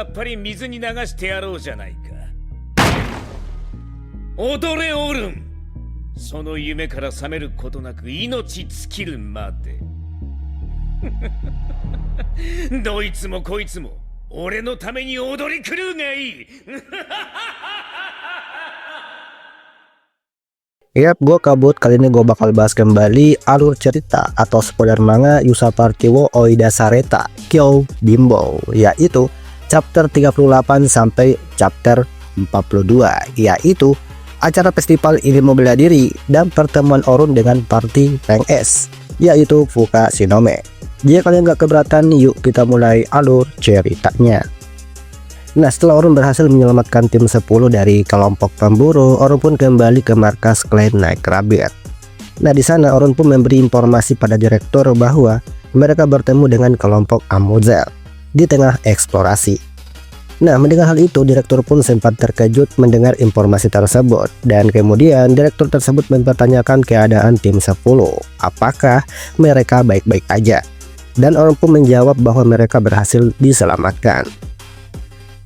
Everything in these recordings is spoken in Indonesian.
やっぱり水に流してやろうじゃないか。踊れオルン。その夢から覚めることなく命尽きるまで。どいつもこいつも俺のために踊り狂うがいい。Yap, gue kabut. Kali ini gue bakal bahas kembali alur cerita atau spoiler manga Yusupari wo Oida Sareta Kyou Bimbo, yaitu chapter 38 sampai chapter 42, yaitu acara festival ilmu bela diri dan pertemuan Orun dengan party rank S, yaitu Fuka Shinome. Jika kalian gak keberatan, yuk kita mulai alur ceritanya. Nah, setelah Orun berhasil menyelamatkan tim 10 dari kelompok pemburu, Orun pun kembali ke markas klan Night Rabbit. Nah, di sana Orun pun memberi informasi pada direktur bahwa mereka bertemu dengan kelompok Amozel di tengah eksplorasi. Nah, mendengar hal itu, direktur pun sempat terkejut mendengar informasi tersebut, dan kemudian direktur tersebut mempertanyakan keadaan tim 10. Apakah mereka baik-baik aja? Dan Orun pun menjawab bahwa mereka berhasil diselamatkan.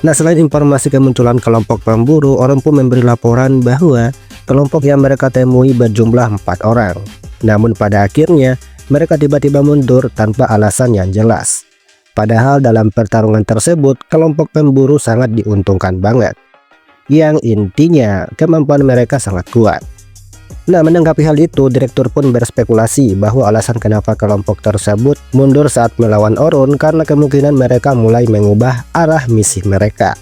Nah, selain informasi kemunculan kelompok pemburu, Orun pun memberi laporan bahwa kelompok yang mereka temui berjumlah 4 orang. Namun pada akhirnya mereka tiba-tiba mundur tanpa alasan yang jelas. Padahal dalam pertarungan tersebut kelompok pemburu sangat diuntungkan banget. Yang intinya kemampuan mereka sangat kuat. Nah, menanggapi hal itu, direktur pun berspekulasi bahwa alasan kenapa kelompok tersebut mundur saat melawan Orun karena kemungkinan mereka mulai mengubah arah misi mereka.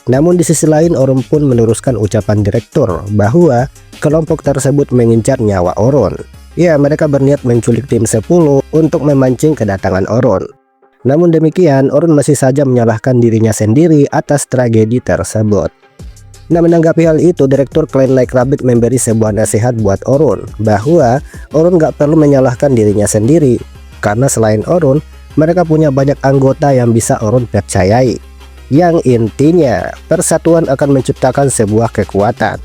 Namun di sisi lain, Orun pun meneruskan ucapan direktur bahwa kelompok tersebut mengincar nyawa Orun. Ya, mereka berniat menculik tim 10 untuk memancing kedatangan Orun. Namun demikian, Orun masih saja menyalahkan dirinya sendiri atas tragedi tersebut. Nah, menanggapi hal itu, direktur klan Night Rabbit memberi sebuah nasihat buat Orun bahwa Orun gak perlu menyalahkan dirinya sendiri, karena selain Orun, mereka punya banyak anggota yang bisa Orun percayai. Yang intinya, persatuan akan menciptakan sebuah kekuatan.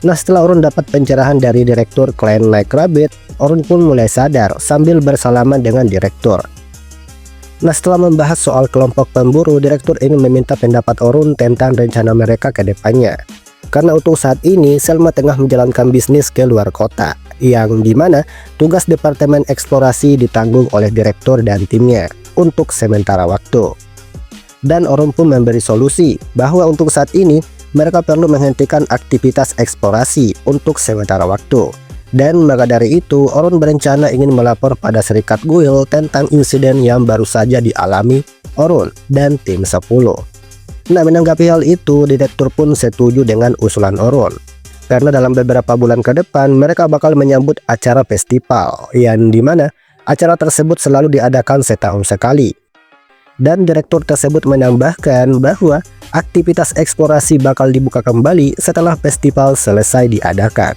Nah, setelah Orun dapat pencerahan dari direktur klan Night Rabbit, Orun pun mulai sadar sambil bersalaman dengan direktur. Nah, setelah membahas soal kelompok pemburu, direktur ini meminta pendapat Orun tentang rencana mereka ke depannya. Karena untuk saat ini, Selma tengah menjalankan bisnis ke luar kota, yang dimana tugas departemen eksplorasi ditanggung oleh direktur dan timnya untuk sementara waktu. Dan Orun pun memberi solusi bahwa untuk saat ini, mereka perlu menghentikan aktivitas eksplorasi untuk sementara waktu. Dan maka dari itu, Orun berencana ingin melapor pada Serikat Guild tentang insiden yang baru saja dialami Orun dan tim 10. Nah, menanggapi hal itu, direktur pun setuju dengan usulan Orun. Karena dalam beberapa bulan ke depan, mereka bakal menyambut acara festival, yang dimana acara tersebut selalu diadakan setahun sekali. Dan direktur tersebut menambahkan bahwa aktivitas eksplorasi bakal dibuka kembali setelah festival selesai diadakan.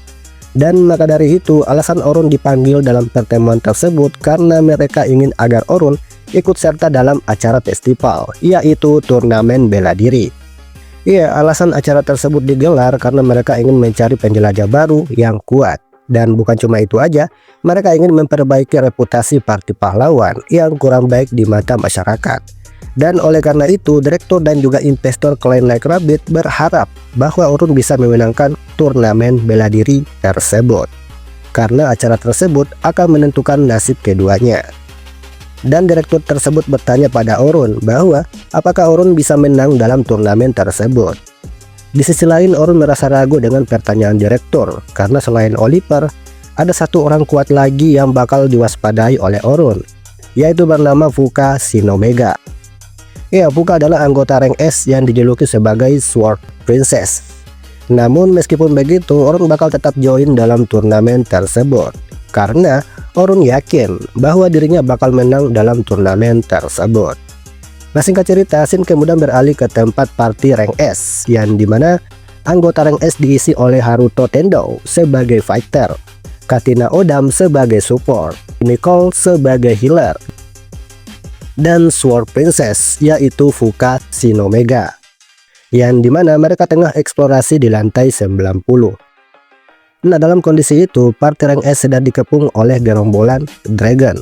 Dan maka dari itu, alasan Orun dipanggil dalam pertemuan tersebut karena mereka ingin agar Orun ikut serta dalam acara festival, yaitu turnamen bela diri. Iya, alasan acara tersebut digelar karena mereka ingin mencari penjelajah baru yang kuat. Dan bukan cuma itu aja, mereka ingin memperbaiki reputasi parti pahlawan yang kurang baik di mata masyarakat. Dan oleh karena itu, direktur dan juga investor klan Night Rabbit berharap bahwa Orun bisa memenangkan turnamen bela diri tersebut, karena acara tersebut akan menentukan nasib keduanya. Dan direktur tersebut bertanya pada Orun bahwa apakah Orun bisa menang dalam turnamen tersebut. Di sisi lain, Orun merasa ragu dengan pertanyaan direktur, karena selain Oliver, ada satu orang kuat lagi yang bakal diwaspadai oleh Orun, yaitu bernama Fuka Shinome. Ya, Fuka adalah anggota rank S yang dijuluki sebagai Sword Princess. Namun meskipun begitu, Orun bakal tetap join dalam turnamen tersebut, karena Orun yakin bahwa dirinya bakal menang dalam turnamen tersebut. Nah, singkat cerita, scene kemudian beralih ke tempat party rank S, yang dimana anggota rank S diisi oleh Haruto Tendo sebagai fighter, Katina Odam sebagai support, Nicole sebagai healer, dan Sword Princess yaitu Fuka Shinome, yang dimana mereka tengah eksplorasi di lantai 90. Nah, dalam kondisi itu, party rank S sedang dikepung oleh gerombolan dragon.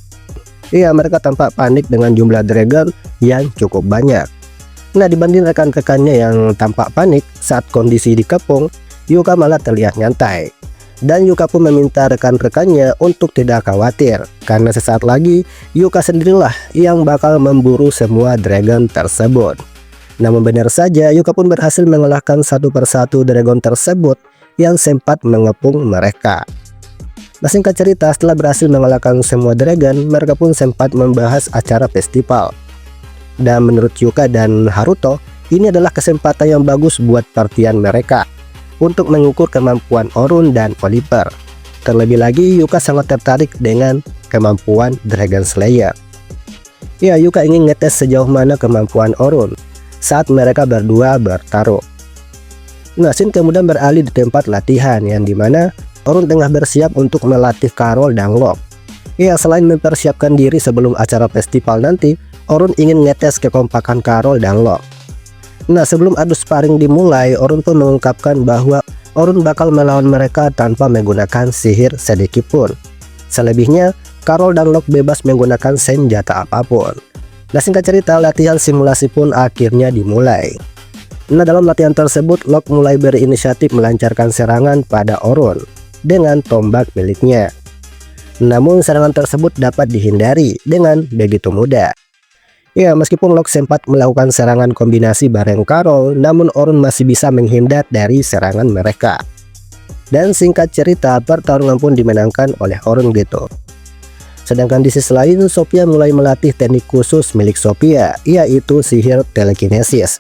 Iya, mereka tampak panik dengan jumlah dragon yang cukup banyak. Nah, dibanding rekan-rekannya yang tampak panik saat kondisi dikepung, Yuka malah terlihat nyantai. Dan Yuka pun meminta rekan-rekannya untuk tidak khawatir, karena sesaat lagi Yuka sendirilah yang bakal memburu semua dragon tersebut. Namun benar saja, Yuka pun berhasil mengalahkan satu persatu dragon tersebut yang sempat mengepung mereka. Nah, singkat cerita, setelah berhasil mengalahkan semua dragon, mereka pun sempat membahas acara festival. Dan menurut Yuka dan Haruto, ini adalah kesempatan yang bagus buat partian mereka untuk mengukur kemampuan Orun dan Oliver. Terlebih lagi, Yuka sangat tertarik dengan kemampuan Dragon Slayer. Ya, Yuka ingin ngetes sejauh mana kemampuan Orun saat mereka berdua bertarung. Nah, scene kemudian beralih di tempat latihan yang dimana Orun tengah bersiap untuk melatih Carol dan Locke. Ya, selain mempersiapkan diri sebelum acara festival nanti, Orun ingin ngetes kekompakan Carol dan Locke. Nah, sebelum adu sparring dimulai, Orun pun mengungkapkan bahwa Orun bakal melawan mereka tanpa menggunakan sihir sedikitpun. Selebihnya, Carol dan Locke bebas menggunakan senjata apapun. Nah, singkat cerita, latihan simulasi pun akhirnya dimulai. Nah, dalam latihan tersebut, Locke mulai berinisiatif melancarkan serangan pada Orun dengan tombak miliknya. Namun, serangan tersebut dapat dihindari dengan begitu mudah. Ya, meskipun Locke sempat melakukan serangan kombinasi bareng Carol, namun Orun masih bisa menghindar dari serangan mereka. Dan singkat cerita, pertarungan pun dimenangkan oleh Orun gitu. Sedangkan di sisi lain, Sophia mulai melatih teknik khusus milik Sophia, yaitu sihir telekinesis.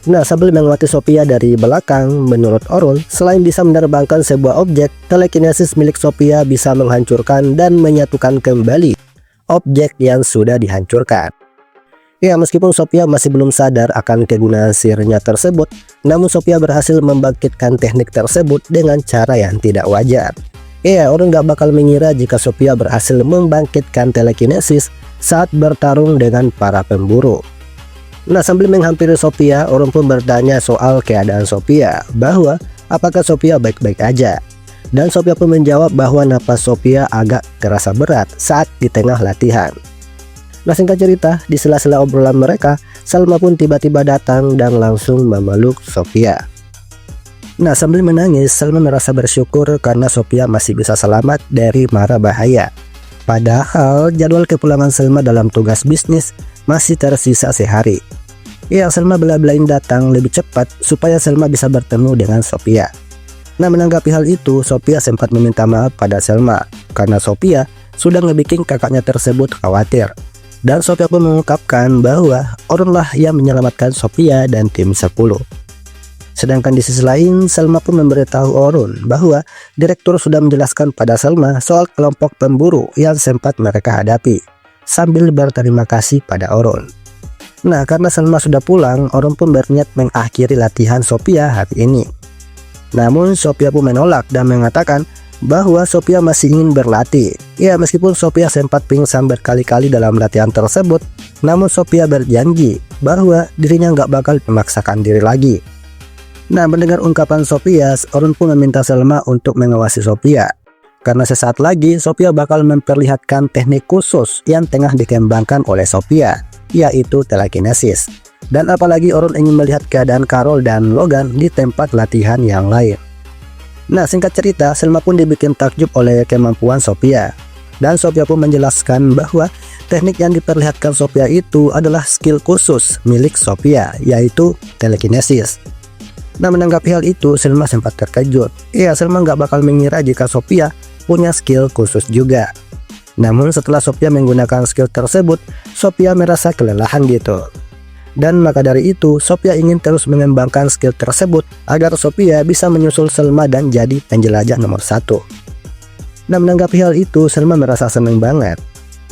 Nah, sambil menguati Sophia dari belakang, menurut Orun, selain bisa menerbangkan sebuah objek, telekinesis milik Sophia bisa menghancurkan dan menyatukan kembali objek yang sudah dihancurkan. Ya, meskipun Sophia masih belum sadar akan kegunaan sihirnya tersebut, namun Sophia berhasil membangkitkan teknik tersebut dengan cara yang tidak wajar. Ya, Orun gak bakal mengira jika Sophia berhasil membangkitkan telekinesis saat bertarung dengan para pemburu. Nah, sambil menghampiri Sophia, Orun pun bertanya soal keadaan Sophia, bahwa apakah Sophia baik-baik aja. Dan Sophia pun menjawab bahwa napas Sophia agak terasa berat saat di tengah latihan. Nah, singkat cerita, di sela-sela obrolan mereka, Salma pun tiba-tiba datang dan langsung memeluk Sophia. Nah, sambil menangis, Salma merasa bersyukur karena Sophia masih bisa selamat dari mara bahaya. Padahal jadwal kepulangan Salma dalam tugas bisnis masih tersisa sehari. Ya, Salma bela-belain datang lebih cepat supaya Salma bisa bertemu dengan Sophia. Nah, menanggapi hal itu, Sophia sempat meminta maaf pada Salma karena Sophia sudah ngebikin kakaknya tersebut khawatir. Dan Sophia pun mengungkapkan bahwa Orun lah yang menyelamatkan Sophia dan tim 10. Sedangkan di sisi lain, Salma pun memberitahu Orun bahwa direktur sudah menjelaskan pada Salma soal kelompok pemburu yang sempat mereka hadapi, sambil berterima kasih pada Orun. Nah, karena Salma sudah pulang, Orun pun berniat mengakhiri latihan Sophia hari ini. Namun Sophia pun menolak dan mengatakan bahwa Sophia masih ingin berlatih. Ya, meskipun Sophia sempat pingsan berkali-kali dalam latihan tersebut, namun Sophia berjanji bahwa dirinya nggak bakal memaksakan diri lagi. Nah, mendengar ungkapan Sophia, Orun pun meminta Salma untuk mengawasi Sophia. Karena sesaat lagi Sophia bakal memperlihatkan teknik khusus yang tengah dikembangkan oleh Sophia, yaitu telekinesis. Dan apalagi Orun ingin melihat keadaan Carol dan Logan di tempat latihan yang lain. Nah, singkat cerita, Salma pun dibikin takjub oleh kemampuan Sophia. Dan Sophia pun menjelaskan bahwa teknik yang diperlihatkan Sophia itu adalah skill khusus milik Sophia, yaitu telekinesis. Nah, menanggapi hal itu, Salma sempat terkejut. Ya, Salma nggak bakal mengira jika Sophia punya skill khusus juga. Namun setelah Sophia menggunakan skill tersebut, Sophia merasa kelelahan gitu. Dan maka dari itu, Sophia ingin terus mengembangkan skill tersebut agar Sophia bisa menyusul Salma dan jadi penjelajah nomor 1. Nah, menanggapi hal itu, Salma merasa senang banget.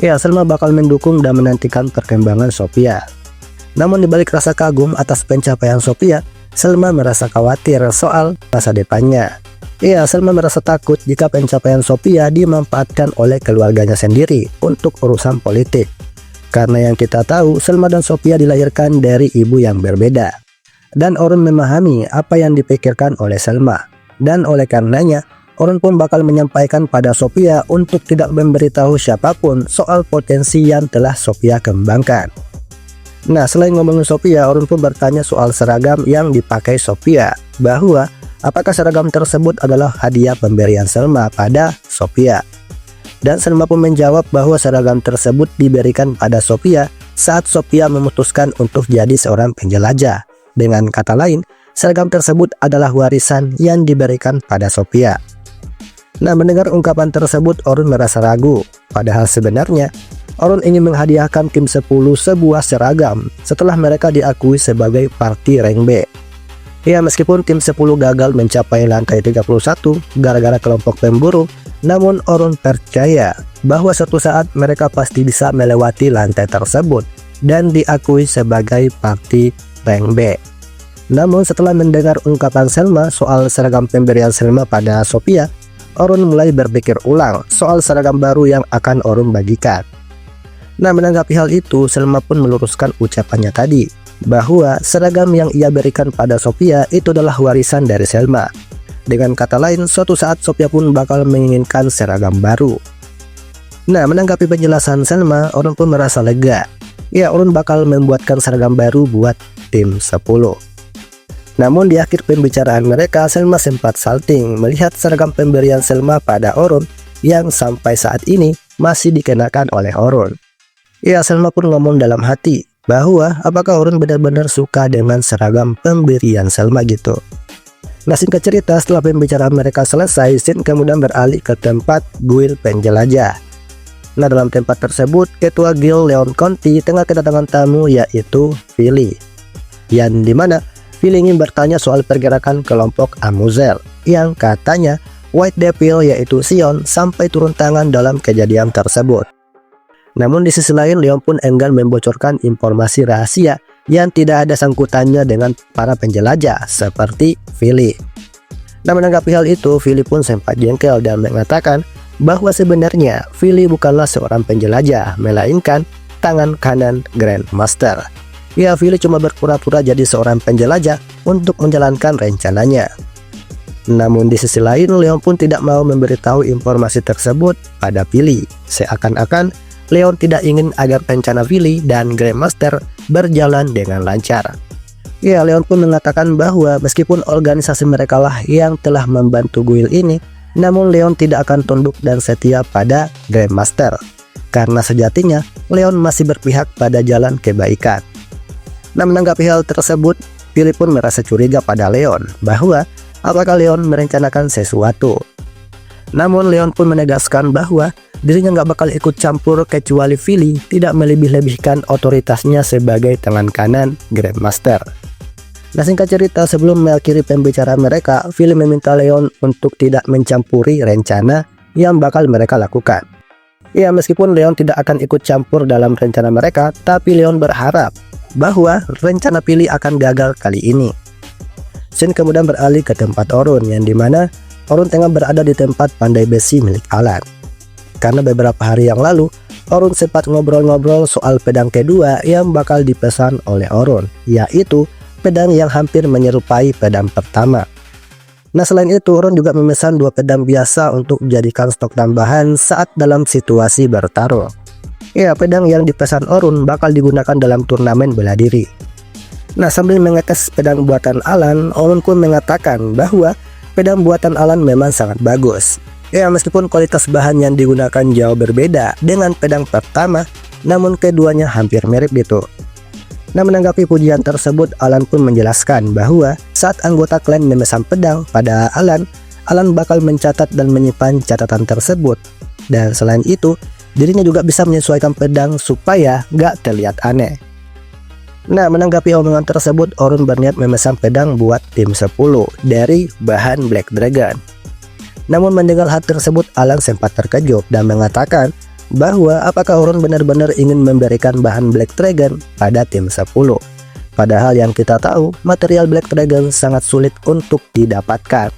Ya, Salma bakal mendukung dan menantikan perkembangan Sophia. Namun dibalik rasa kagum atas pencapaian Sophia, Salma merasa khawatir soal masa depannya. Ya, Salma merasa takut jika pencapaian Sophia dimanfaatkan oleh keluarganya sendiri untuk urusan politik. Karena yang kita tahu, Salma dan Sophia dilahirkan dari ibu yang berbeda. Dan Orun memahami apa yang dipikirkan oleh Salma. Dan oleh karenanya, Orun pun bakal menyampaikan pada Sophia untuk tidak memberitahu siapapun soal potensi yang telah Sophia kembangkan. Nah, selain ngomongin Sophia, Orun pun bertanya soal seragam yang dipakai Sophia, bahwa apakah seragam tersebut adalah hadiah pemberian Selma pada Sophia. Dan Selma pun menjawab bahwa seragam tersebut diberikan pada Sophia saat Sophia memutuskan untuk jadi seorang penjelajah. Dengan kata lain, seragam tersebut adalah warisan yang diberikan pada Sophia. Nah, mendengar ungkapan tersebut, Orun merasa ragu. Padahal sebenarnya Orun ingin menghadiahkan tim 10 sebuah seragam setelah mereka diakui sebagai parti rank B. Ya, meskipun tim 10 gagal mencapai lantai 31 gara-gara kelompok pemburu, namun Orun percaya bahwa suatu saat mereka pasti bisa melewati lantai tersebut dan diakui sebagai parti rank B. Namun setelah mendengar ungkapan Selma soal seragam pemberian Selma pada Sophia, Orun mulai berpikir ulang soal seragam baru yang akan Orun bagikan. Nah, menanggapi hal itu, Selma pun meluruskan ucapannya tadi, bahwa seragam yang ia berikan pada Sophia itu adalah warisan dari Selma. Dengan kata lain, suatu saat Sophia pun bakal menginginkan seragam baru. Nah, menanggapi penjelasan Selma, Orun pun merasa lega. Ya, Orun bakal membuatkan seragam baru buat tim 10. Namun di akhir pembicaraan mereka, Selma sempat salting melihat seragam pemberian Selma pada Orun yang sampai saat ini masih dikenakan oleh Orun. Ya, Selma pun ngomong dalam hati bahwa apakah Orun benar-benar suka dengan seragam pemberian Selma gitu. Nah, singkat cerita, setelah pembicaraan mereka selesai, Shin kemudian beralih ke tempat guild penjelajah. Nah, dalam tempat tersebut, ketua guild Leon Conti tengah kedatangan tamu yaitu Philly, yang dimana Philly ingin bertanya soal pergerakan kelompok Amuzel yang katanya White Devil yaitu Sion sampai turun tangan dalam kejadian tersebut. Namun di sisi lain, Leon pun enggan membocorkan informasi rahasia yang tidak ada sangkutannya dengan para penjelajah seperti Philly. Nah, menanggapi hal itu, Philly pun sempat jengkel dan mengatakan bahwa sebenarnya Philly bukanlah seorang penjelajah, melainkan tangan kanan Grandmaster. Ya, Philly cuma berpura-pura jadi seorang penjelajah untuk menjalankan rencananya. Namun di sisi lain, Leon pun tidak mau memberitahu informasi tersebut pada Philly. Seakan-akan Leon tidak ingin agar rencana Philly dan Grandmaster berjalan dengan lancar. Ya, Leon pun mengatakan bahwa meskipun organisasi mereka lah yang telah membantu guild ini, namun Leon tidak akan tunduk dan setia pada Grandmaster. Karena sejatinya, Leon masih berpihak pada jalan kebaikan. Nah, menanggapi hal tersebut, Philly pun merasa curiga pada Leon bahwa apakah Leon merencanakan sesuatu. Namun Leon pun menegaskan bahwa dirinya nggak bakal ikut campur kecuali Philly tidak melebih-lebihkan otoritasnya sebagai tangan kanan Grandmaster. Nah, singkat cerita, sebelum mengakhiri pembicaraan mereka, Philly meminta Leon untuk tidak mencampuri rencana yang bakal mereka lakukan. Ya, meskipun Leon tidak akan ikut campur dalam rencana mereka, tapi Leon berharap bahwa rencana Philly akan gagal kali ini. Shin kemudian beralih ke tempat Orun, yang dimana Orun tengah berada di tempat pandai besi milik Alan. Karena beberapa hari yang lalu, Orun sempat ngobrol-ngobrol soal pedang kedua yang bakal dipesan oleh Orun, yaitu pedang yang hampir menyerupai pedang pertama. Nah, selain itu, Orun juga memesan 2 pedang biasa untuk dijadikan stok tambahan saat dalam situasi bertarung. Ya, pedang yang dipesan Orun bakal digunakan dalam turnamen bela diri. Nah, sambil mengetes pedang buatan Alan, Orun pun mengatakan bahwa pedang buatan Alan memang sangat bagus. Ya, meskipun kualitas bahan yang digunakan jauh berbeda dengan pedang pertama, namun keduanya hampir mirip gitu. Nah, menanggapi pujian tersebut, Alan pun menjelaskan bahwa saat anggota klan memesan pedang pada Alan, Alan bakal mencatat dan menyimpan catatan tersebut. Dan selain itu, dirinya juga bisa menyesuaikan pedang supaya gak terlihat aneh. Nah, menanggapi omongan tersebut, Orun berniat memesan pedang buat tim 10 dari bahan Black Dragon. Namun mendengar hal tersebut, Alan sempat terkejut dan mengatakan bahwa apakah Orun benar-benar ingin memberikan bahan Black Dragon pada tim 10. Padahal yang kita tahu, material Black Dragon sangat sulit untuk didapatkan.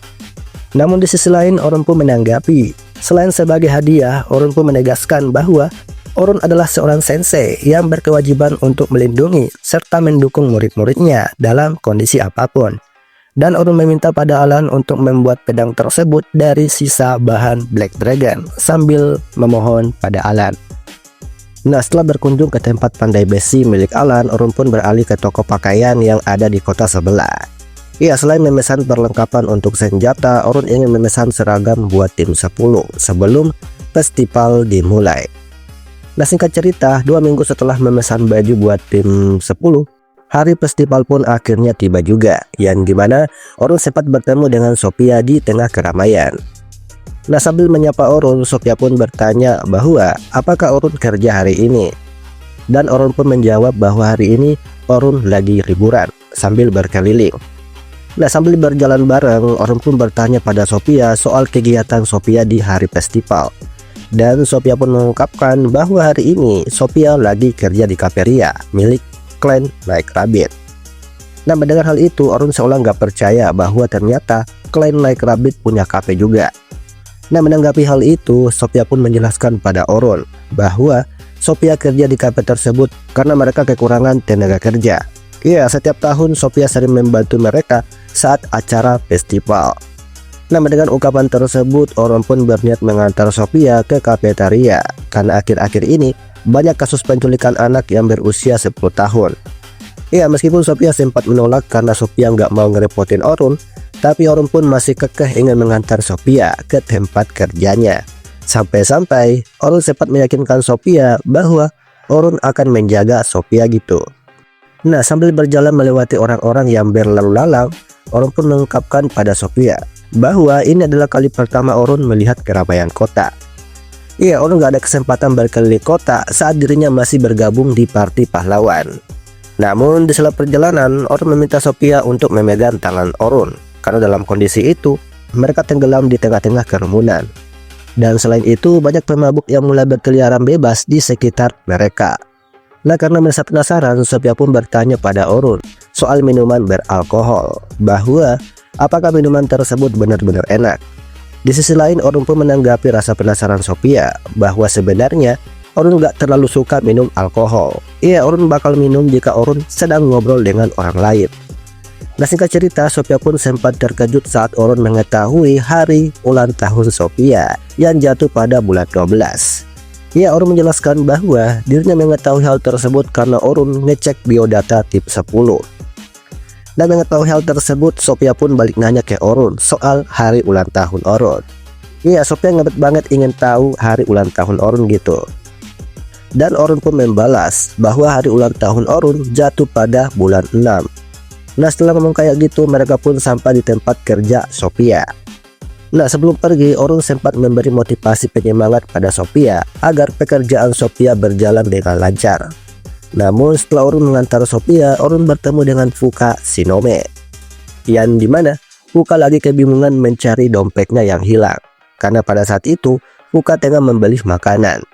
Namun di sisi lain, Orun pun menanggapi, selain sebagai hadiah, Orun pun menegaskan bahwa Orun adalah seorang sensei yang berkewajiban untuk melindungi serta mendukung murid-muridnya dalam kondisi apapun. Dan Orun meminta pada Alan untuk membuat pedang tersebut dari sisa bahan Black Dragon sambil memohon pada Alan. Nah, setelah berkunjung ke tempat pandai besi milik Alan, Orun pun beralih ke toko pakaian yang ada di kota sebelah. Iya, selain memesan perlengkapan untuk senjata, Orun ingin memesan seragam buat tim 10 sebelum festival dimulai. Nah, singkat cerita, 2 minggu setelah memesan baju buat tim 10, hari festival pun akhirnya tiba juga, yang dimana Orun sempat bertemu dengan Sophia di tengah keramaian. Nah, sambil menyapa Orun, Sophia pun bertanya bahwa apakah Orun kerja hari ini. Dan Orun pun menjawab bahwa hari ini Orun lagi liburan sambil berkeliling. Nah, sambil berjalan bareng, Orun pun bertanya pada Sophia soal kegiatan Sophia di hari festival. Dan Sophia pun mengungkapkan bahwa hari ini Sophia lagi kerja di Caperia milik klan Night Rabbit. Nah, mendengar hal itu, Orun seolah nggak percaya bahwa ternyata klan Night Rabbit punya kafe juga. Nah, menanggapi hal itu, Sophia pun menjelaskan pada Orun bahwa Sophia kerja di kafe tersebut karena mereka kekurangan tenaga kerja. Iya, setiap tahun Sophia sering membantu mereka saat acara festival. Nah, mendengar ungkapan tersebut, Orun pun berniat mengantar Sophia ke kafetaria karena akhir-akhir ini banyak kasus penculikan anak yang berusia 10 tahun. Iya, meskipun Sophia sempat menolak karena Sophia nggak mau ngerepotin Orun, tapi Orun pun masih kekeh ingin mengantar Sophia ke tempat kerjanya. Sampai-sampai Orun sempat meyakinkan Sophia bahwa Orun akan menjaga Sophia gitu. Nah, sambil berjalan melewati orang-orang yang berlalu lalang, Orun pun mengungkapkan pada Sophia bahwa ini adalah kali pertama Orun melihat keramaian kota. Iya, Orun gak ada kesempatan berkeliling kota saat dirinya masih bergabung di parti pahlawan. Namun di sela perjalanan, Orun meminta Sophia untuk memegang tangan Orun karena dalam kondisi itu mereka tenggelam di tengah-tengah kerumunan. Dan selain itu, banyak pemabuk yang mulai berkeliaran bebas di sekitar mereka. Nah, karena merasa penasaran, Sophia pun bertanya pada Orun soal minuman beralkohol, bahwa apakah minuman tersebut benar-benar enak. Di sisi lain, Orun pun menanggapi rasa penasaran Sophia bahwa sebenarnya Orun gak terlalu suka minum alkohol. Iya, Orun bakal minum jika Orun sedang ngobrol dengan orang lain. Nah, singkat cerita, Sophia pun sempat terkejut saat Orun mengetahui hari ulang tahun Sophia yang jatuh pada bulan 12. Ya, Orun menjelaskan bahwa dirinya mengetahui hal tersebut karena Orun ngecek biodata tip 10. Dan mengetahui hal tersebut, Sophia pun balik nanya ke Orun soal hari ulang tahun Orun. Iya, Sophia ngebet banget ingin tahu hari ulang tahun Orun gitu. Dan Orun pun membalas bahwa hari ulang tahun Orun jatuh pada bulan 6. Nah, setelah ngomong kayak gitu, mereka pun sampai di tempat kerja Sophia. Nah, sebelum pergi, Orun sempat memberi motivasi penyemangat pada Sophia agar pekerjaan Sophia berjalan dengan lancar. Namun setelah Orun mengantar Sophia, Orun bertemu dengan Fuka Shinome, yang dimana Fuka lagi kebingungan mencari dompetnya yang hilang. Karena pada saat itu Fuka tengah membeli makanan.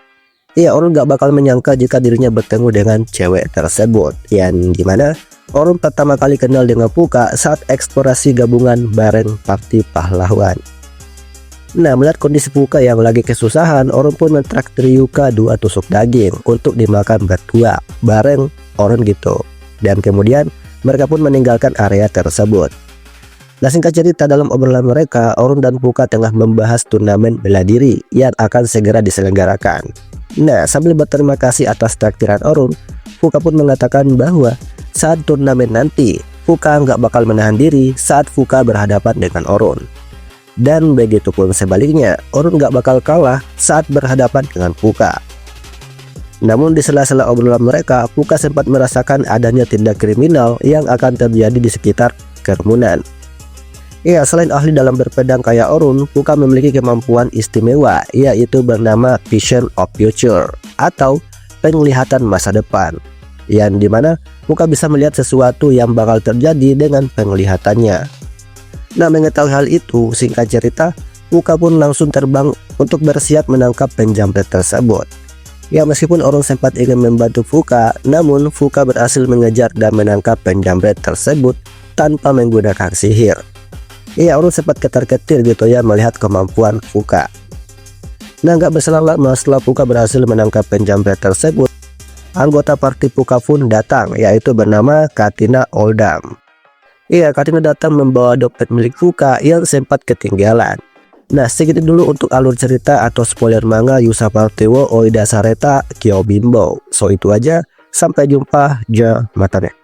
Iya, Orun gak bakal menyangka jika dirinya bertemu dengan cewek tersebut, yang dimana Orun pertama kali kenal dengan Fuka saat eksplorasi gabungan bareng parti pahlawan. Nah, melihat kondisi Fuka yang lagi kesusahan, Orun pun mentraktir Yuka 2 tusuk daging untuk dimakan berdua bareng Orun gitu. Dan kemudian mereka pun meninggalkan area tersebut. Nah, singkat cerita, dalam obrolan mereka, Orun dan Fuka tengah membahas turnamen bela diri yang akan segera diselenggarakan. Nah, sambil berterima kasih atas traktiran Orun, Fuka pun mengatakan bahwa saat turnamen nanti, Fuka nggak bakal menahan diri saat Fuka berhadapan dengan Orun. Dan begitupun sebaliknya, Orun nggak bakal kalah saat berhadapan dengan Fuka. Namun di sela-sela obrolan mereka, Fuka sempat merasakan adanya tindak kriminal yang akan terjadi di sekitar kerumunan. Ya, selain ahli dalam berpedang kayak Orun, Fuka memiliki kemampuan istimewa, yaitu bernama Vision of Future atau penglihatan masa depan, yang dimana Fuka bisa melihat sesuatu yang bakal terjadi dengan penglihatannya. Nah, mengetahui hal itu, singkat cerita, Fuka pun langsung terbang untuk bersiap menangkap penjamret tersebut. Ya, meskipun Orun sempat ingin membantu Fuka, namun Fuka berhasil mengejar dan menangkap penjamret tersebut tanpa menggunakan sihir. Iya, Orun sempat ketar-ketir gitu ya melihat kemampuan Fuka. Nah, nggak berselang lama setelah Fuka berhasil menangkap penjamret tersebut, anggota parti Fuka pun datang, yaitu bernama Katina Oldham. Iya, Katina datang membawa dompet milik Fuka yang sempat ketinggalan. Nah, segitu dulu untuk alur cerita atau spoiler manga Yusa Partewo Oida Sareta Kyobimbo. So itu aja, sampai jumpa, ja matane.